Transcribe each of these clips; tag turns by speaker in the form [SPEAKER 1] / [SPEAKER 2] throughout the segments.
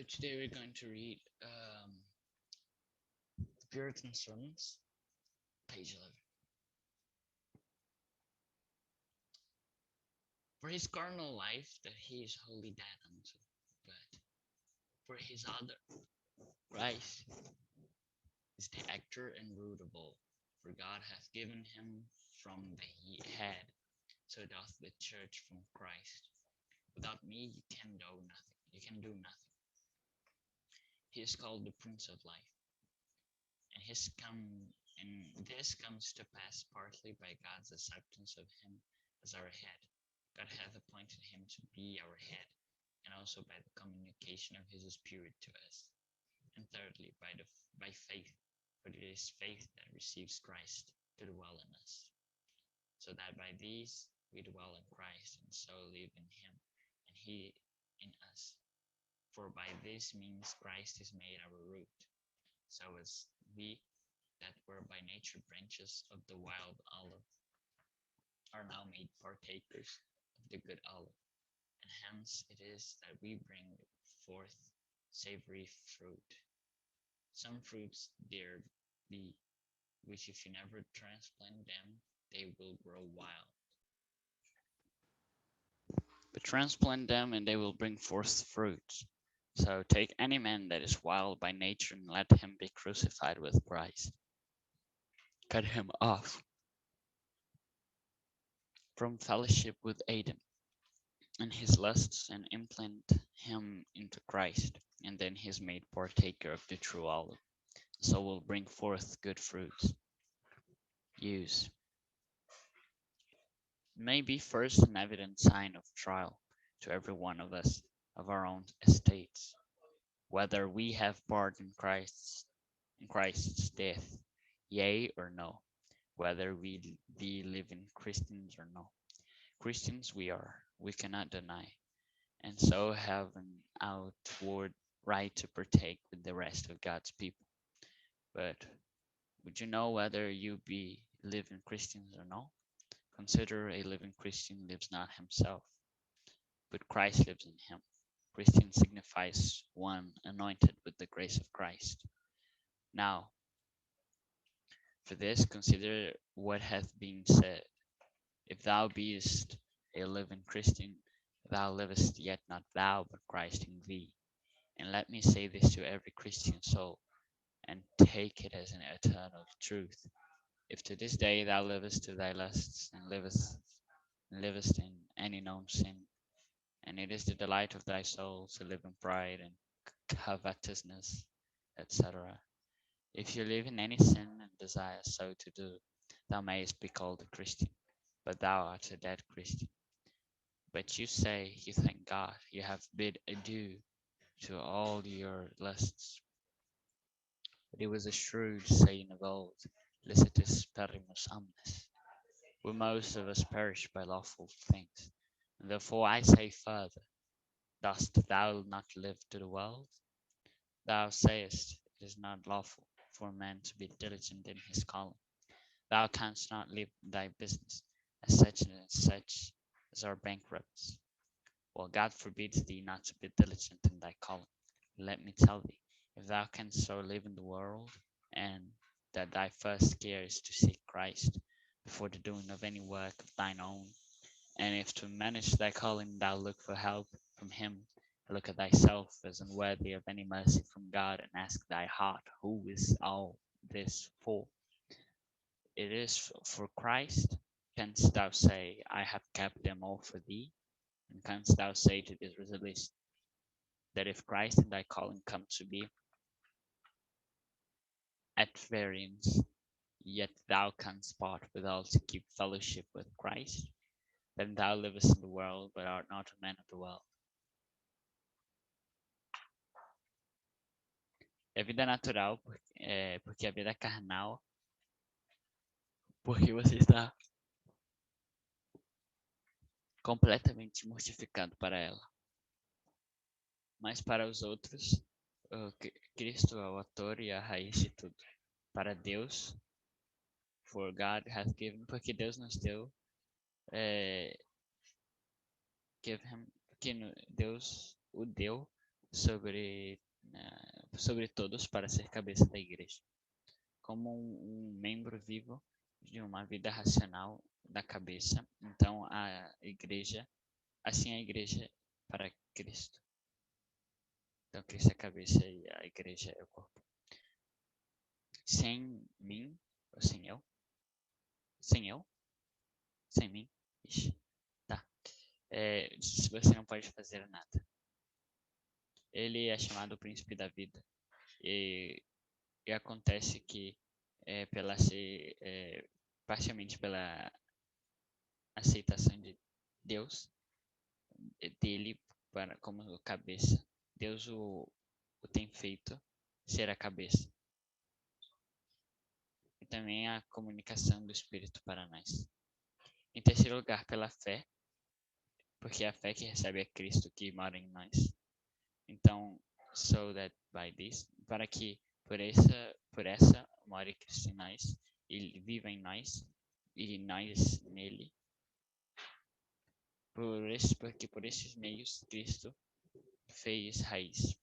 [SPEAKER 1] Today we're going to read the Puritans Sermons, page 11. For his carnal life that he is wholly dead unto, but for his other, Christ is the actor and root of all. For God hath given him from the head, so doth the church from Christ. Without me you can do nothing. He is called the Prince of Life, and this comes to pass partly by God's acceptance of him as our head. God hath appointed him to be our head, and also by the communication of his Spirit to us. And thirdly, by faith, for it is faith that receives Christ to dwell in us, so that by these we dwell in Christ, and so live in him, and he in us. For by this means Christ is made our root, so as we that were by nature branches of the wild olive are now made partakers of the good olive, and hence it is that we bring forth savory fruit. Some fruits there be, which if you never transplant them, they will grow wild. But transplant them, and they will bring forth fruits. So take any man that is wild by nature, and let him be crucified with Christ. Cut him off from fellowship with Adam and his lusts, and implant him into Christ, and then he is made partaker of the true olive, so will bring forth good fruits. Use may be first an evident sign of trial to every one of us of our own estates, whether we have part in Christ's death, yea or no, whether we be living Christians or no. Christians we are, we cannot deny, and so have an outward right to partake with the rest of God's people. But would you know whether you be living Christians or no? Consider a living Christian lives not himself, but Christ lives in him. Christian signifies one anointed with the grace of Christ. Now, for this, consider what hath been said. If thou beest a living Christian, thou livest yet not thou, but Christ in thee. And let me say this to every Christian soul, and take it as an eternal truth. If to this day thou livest to thy lusts, and livest in any known sin, and it is the delight of thy soul to live in pride and covetousness, etc. If you live in any sin and desire so to do, thou mayest be called a Christian, but thou art a dead Christian. But you say you thank God, you have bid adieu to all your lusts. But it was a shrewd saying of old, licitus perimus omnes. We most of us perish by lawful things. And therefore I say further, dost thou not live to the world? Thou sayest it is not lawful for a man to be diligent in his calling. Thou canst not live thy business, as such and such as are bankrupts. Well, God forbids thee not to be diligent in thy calling. Let me tell thee, if thou canst so live in the world, and that thy first care is to seek Christ before the doing of any work of thine own, and if to manage thy calling thou look for help from him, look at thyself as unworthy of any mercy from God, and ask thy heart, who is all this for? It is for Christ. Canst thou say, I have kept them all for thee? And canst thou say to this resolution, that if Christ and thy calling come to be at variance, yet thou canst part withal to keep fellowship with Christ, then thou livest in the world, but art not a man of the world. É vida natural, porque a vida carnal, porque você está completamente mortificado para ela. Mas para os outros, Cristo é o autor e a raiz de tudo. Para Deus, for God hath given, porque Deus nos deu, give him, porque Deus o deu, sobre todos para ser cabeça da igreja, como um membro vivo de uma vida racional da cabeça. Então assim a igreja para Cristo. Então Cristo é a cabeça e a igreja é o corpo. Sem mim, ou sem eu? Sem eu? Sem mim? Ixi, tá. Se você não pode fazer nada. Ele é chamado o príncipe da vida. E acontece que parcialmente pela aceitação de Deus, dele como cabeça, Deus o tem feito ser a cabeça. E também a comunicação do Espírito para nós. Em terceiro lugar, pela fé, porque é a fé que recebe é Cristo que mora em nós. Então, so that by this, para que por essa more Cristo em nós, ele viva em nós e nós nele. Porque por esses meios Cristo fez raiz.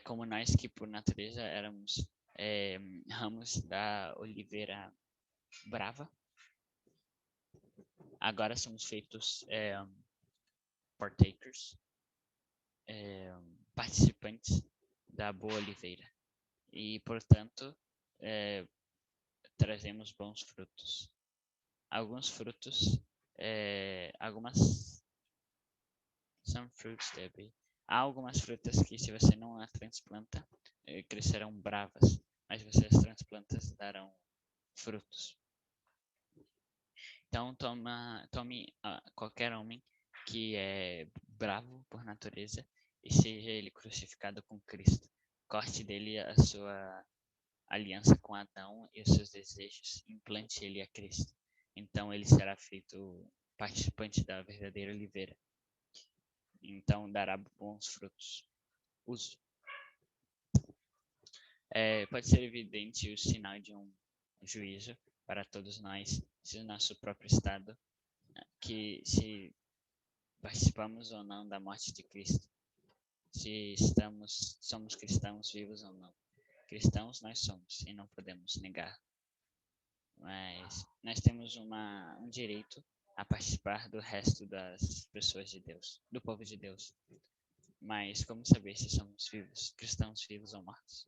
[SPEAKER 1] Como nós que por natureza éramos ramos da oliveira brava, agora somos feitos partakers, participantes da boa oliveira. E, portanto, trazemos bons frutos. Alguns frutos, some fruits there há algumas frutas que se você não as transplanta, crescerão bravas, mas se você as transplanta, darão frutos. Então tome qualquer homem que é bravo por natureza e seja ele crucificado com Cristo. Corte dele a sua aliança com Adão e os seus desejos, implante ele a Cristo. Então ele será feito participante da verdadeira oliveira. Então dará bons frutos. Uso. Pode ser evidente o sinal de um juízo para todos nós, se o nosso próprio estado, que se participamos ou não da morte de Cristo, se somos cristãos vivos ou não. Cristãos nós somos e não podemos negar. Mas nós temos um direito a participar do resto das pessoas de Deus, do povo de Deus. Mas como saber se somos vivos, cristãos vivos ou mortos?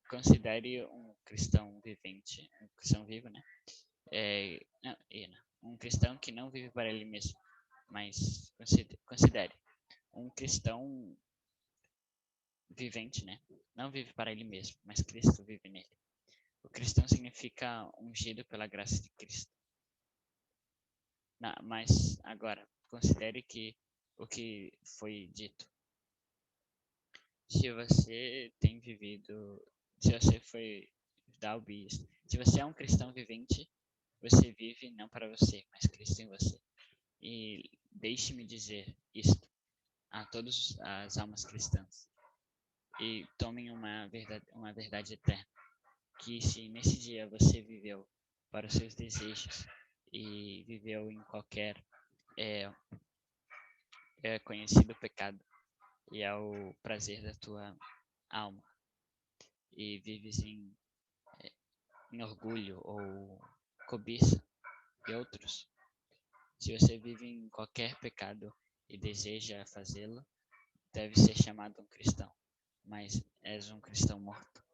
[SPEAKER 1] Considere um cristão vivente, um cristão vivo, né? Um cristão que não vive para ele mesmo, mas considere um cristão vivente, né? Não vive para ele mesmo, mas Cristo vive nele. O cristão significa ungido pela graça de Cristo. Mas agora, considere que o que foi dito. Se você tem vivido, se você foi se você é um cristão vivente, você vive não para você, mas Cristo em você. E deixe-me dizer isto a todas as almas cristãs. E tomem uma verdade eterna. Que se nesse dia você viveu para os seus desejos e viveu em qualquer conhecido pecado e ao prazer da tua alma e vives em orgulho ou cobiça de outros, se você vive em qualquer pecado e deseja fazê-lo, deve ser chamado um cristão, mas és um cristão morto.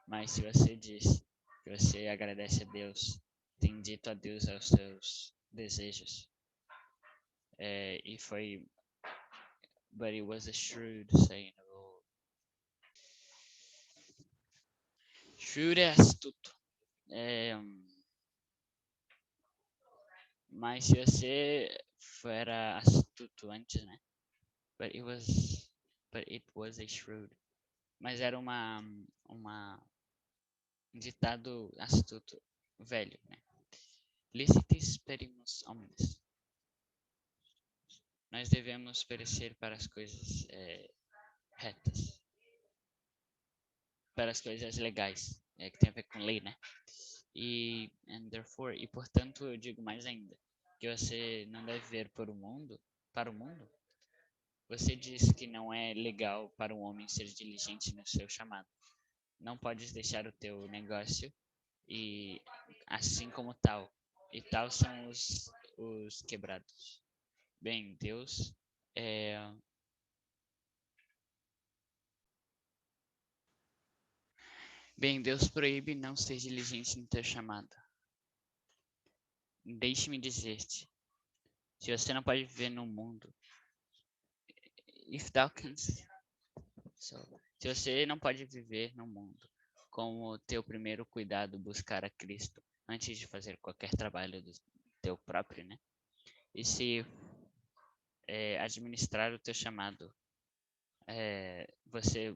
[SPEAKER 1] Mas se você diz que você agradece a Deus, tem dito a Deus aos seus desejos, e foi, but it was a shrewd saying of old. Shrewd é astuto. Mas se você fora astuto antes, né? But it was a shrewd. Mas era um ditado astuto velho, né? Licitis perimus omnes. Nós devemos perecer para as coisas retas, para as coisas legais, que tem a ver com lei, né? E portanto eu digo mais ainda, que você não deve ver para o mundo, você diz que não é legal para um homem ser diligente no seu chamado. Não podes deixar o teu negócio e assim como tal. E tal são os quebrados. Bem, é, Deus proíbe não ser diligente no teu chamado. Deixe-me dizer-te, se você não pode viver no mundo, if thou canst, so, se você não pode viver no mundo, como teu primeiro cuidado buscar a Cristo antes de fazer qualquer trabalho do teu próprio, né? E se administrar o teu chamado, você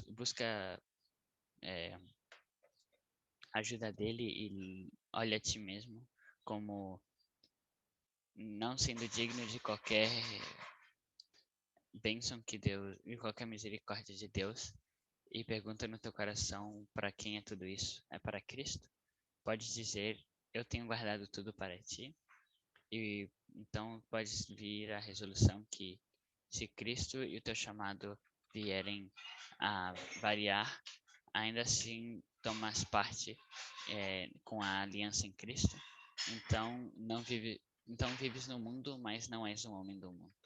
[SPEAKER 1] busca é, ajuda dele e olha a ti mesmo como não sendo digno de qualquer bênção que Deus e qualquer misericórdia de Deus e pergunta no teu coração para quem é tudo isso? É para Cristo? Pode dizer, eu tenho guardado tudo para ti. E então pode vir a resolução que se Cristo e o teu chamado vierem a variar, ainda assim tomas parte com a aliança em Cristo. Então não vive, então vives no mundo, mas não és um homem do mundo.